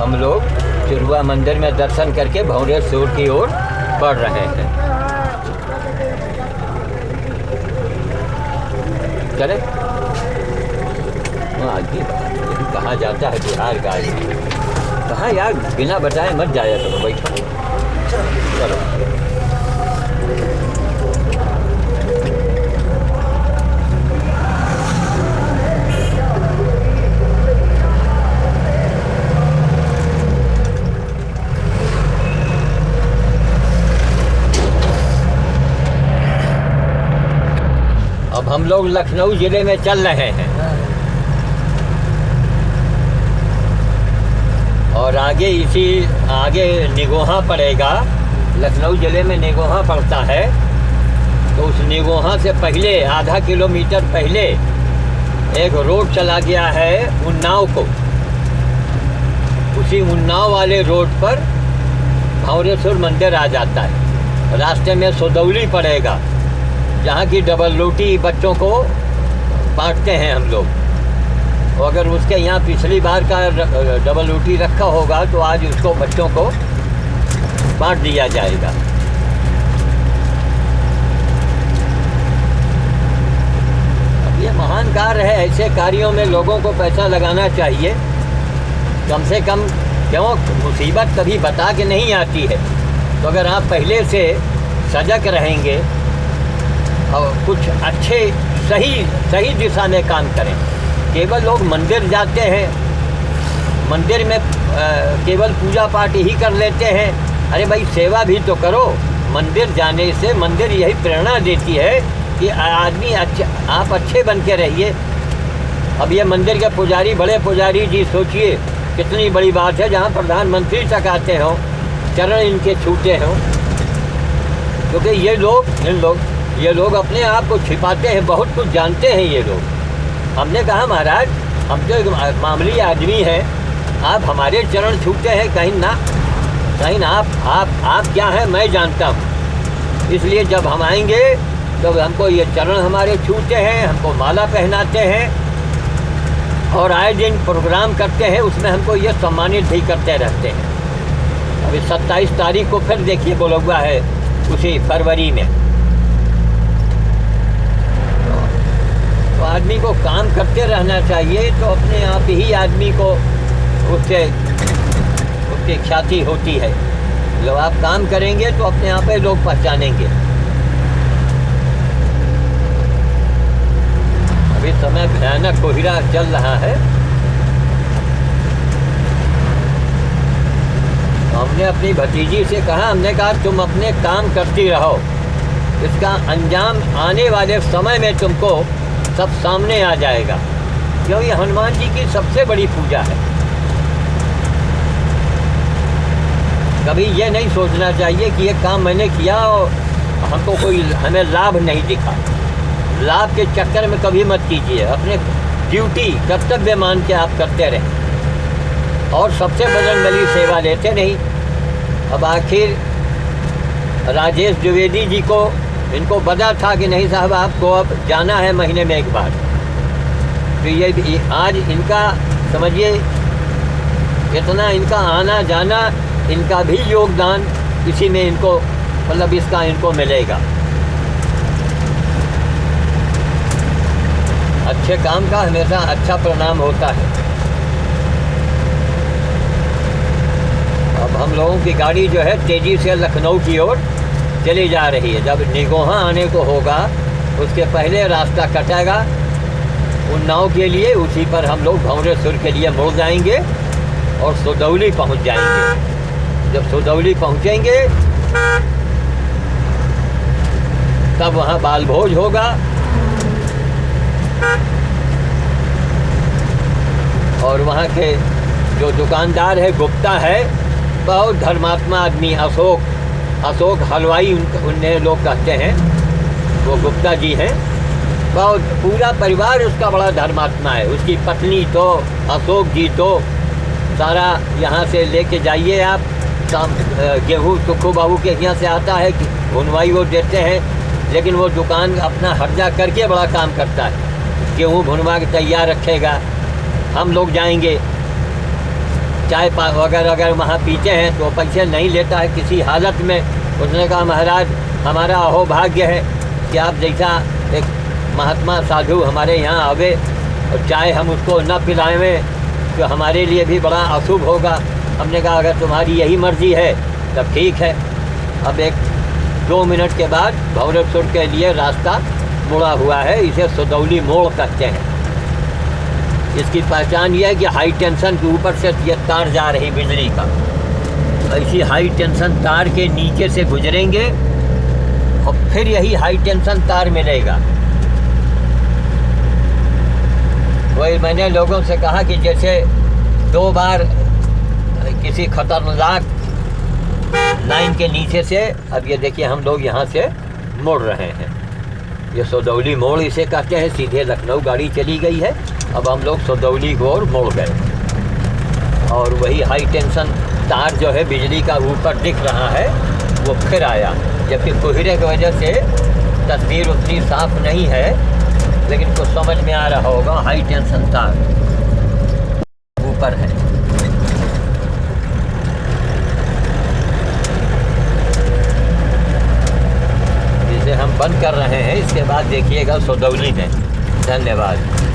हम लोग चिरुआ मंदिर में दर्शन करके भंवरेश्वर की ओर बढ़ रहे हैं। चले आगे कहाँ जाता है बिहार का आदमी, कहाँ यार बिना बताए मत जाया करो भाई। चलो अब हम लोग लखनऊ जिले में चल रहे हैं और आगे निगोहा पड़ेगा। लखनऊ जिले में निगोहा पड़ता है, तो उस निगोहा से पहले आधा किलोमीटर पहले एक रोड चला गया है उन्नाव को। उसी उन्नाव वाले रोड पर भंवरेश्वर मंदिर आ जाता है। रास्ते में सुदौली पड़ेगा, जहाँ की डबल रोटी बच्चों को बांटते हैं हम लोग। अगर उसके यहाँ पिछली बार का डबल रोटी रखा होगा तो आज उसको बच्चों को बांट दिया जाएगा। अब ये महान कार्य है, ऐसे कार्यों में लोगों को पैसा लगाना चाहिए कम से कम। क्यों मुसीबत कभी बता के नहीं आती है, तो अगर आप पहले से सजग रहेंगे और कुछ अच्छे सही दिशा में काम करें। केवल लोग मंदिर जाते हैं, मंदिर में केवल पूजा पाठ ही कर लेते हैं। अरे भाई सेवा भी तो करो। मंदिर जाने से मंदिर यही प्रेरणा देती है कि आदमी आप अच्छे बन के रहिए। अब ये मंदिर के पुजारी, बड़े पुजारी जी, सोचिए कितनी बड़ी बात है, जहाँ प्रधानमंत्री तक आते हों, चरण इनके छूते हों। क्योंकि ये लोग अपने आप को छिपाते हैं, बहुत कुछ जानते हैं ये लोग। हमने कहा महाराज हम तो एक मामूली आदमी हैं, आप हमारे चरण छूते हैं, कहीं ना आप क्या हैं मैं जानता हूँ। इसलिए जब हम आएंगे तो हमको ये चरण हमारे छूते हैं, हमको माला पहनाते हैं और आए दिन प्रोग्राम करते हैं, उसमें हमको ये सम्मानित भी करते रहते हैं। अभी 27 तारीख को फिर देखिए बोलौआ है उसी फरवरी में। तो आदमी को काम करते रहना चाहिए, तो अपने आप ही आदमी को उसकी ख्याति होती है। जब आप काम करेंगे तो अपने आप ही लोग पहचानेंगे। अभी समय भयानक कोहरा चल रहा है। हमने अपनी भतीजी से कहा, हमने कहा तुम अपने काम करती रहो, इसका अंजाम आने वाले समय में तुमको सब सामने आ जाएगा। क्यों ये हनुमान जी की सबसे बड़ी पूजा है। कभी ये नहीं सोचना चाहिए कि ये काम मैंने किया और हमको कोई हमें लाभ नहीं दिखा। लाभ के चक्कर में कभी मत कीजिए, अपने ड्यूटी कर्तव्य मान के आप करते रहें और सबसे बजरंगबली सेवा लेते नहीं। अब आखिर राजेश द्विवेदी जी को इनको पता था कि नहीं साहब आपको अब जाना है महीने में एक बार। तो ये आज इनका समझिए इतना इनका आना जाना, इनका भी योगदान इसी में इनको मतलब इसका इनको मिलेगा। अच्छे काम का हमेशा अच्छा परिणाम होता है। अब हम लोगों की गाड़ी जो है तेज़ी से लखनऊ की ओर चली जा रही है। जब निगोहा आने को होगा उसके पहले रास्ता कटेगा उन्नाव के लिए, उसी पर हम लोग भंवरेश्वर के लिए मुड़ जाएंगे और सुदौली पहुंच जाएंगे। जब सुदौली पहुंचेंगे तब वहाँ बाल भोज होगा और वहाँ के जो दुकानदार है गुप्ता है, बहुत धर्मात्मा आदमी, अशोक हलवाई उन्हें लोग कहते हैं, वो गुप्ता जी हैं। बहुत पूरा परिवार उसका बड़ा धर्मात्मा है। उसकी पत्नी तो, अशोक जी तो, सारा यहाँ से लेके जाइए आप। गेहूँ सुखू बाबू के यहाँ से आता है कि भुनवाई वो देते हैं, लेकिन वो दुकान अपना हर्जा करके बड़ा काम करता है। गेहूँ भुनवा के तैयार रखेगा। हम लोग जाएंगे चाय वगैरह अगर वहाँ पीते हैं तो पैसे नहीं लेता है किसी हालत में। उसने कहा महाराज हमारा अहोभाग्य है कि आप जैसा एक महात्मा साधु हमारे यहाँ आवे और चाय हम उसको न पिलाएं तो हमारे लिए भी बड़ा अशुभ होगा। हमने कहा अगर तुम्हारी यही मर्ज़ी है तब ठीक है। अब 1-2 मिनट के बाद भौरवसुर के लिए रास्ता मुड़ा हुआ है, इसे सुदौली मोड़ कहते हैं। इसकी पहचान ये है कि हाई टेंशन के ऊपर से ये तार जा रही बिजली का, ऐसी हाई टेंशन तार के नीचे से गुजरेंगे और फिर यही हाई टेंशन तार मिलेगा। वही मैंने लोगों से कहा कि जैसे 2 बार किसी खतरनाक लाइन के नीचे से, अब ये देखिए हम लोग यहाँ से मुड़ रहे हैं, ये सुदौली मोड़ इसे कहते हैं। सीधे लखनऊ गाड़ी चली गई है, अब हम लोग सुदौली की ओर मुड़ गए और वही हाई टेंशन तार जो है बिजली का ऊपर दिख रहा है वो फिर आया, जबकि कोहरे की वजह से तस्वीर उतनी साफ नहीं है, लेकिन कुछ समझ में आ रहा होगा। हाई टेंशन तार ऊपर है। इसे हम बंद कर रहे हैं, इसके बाद देखिएगा सुदौली में। धन्यवाद।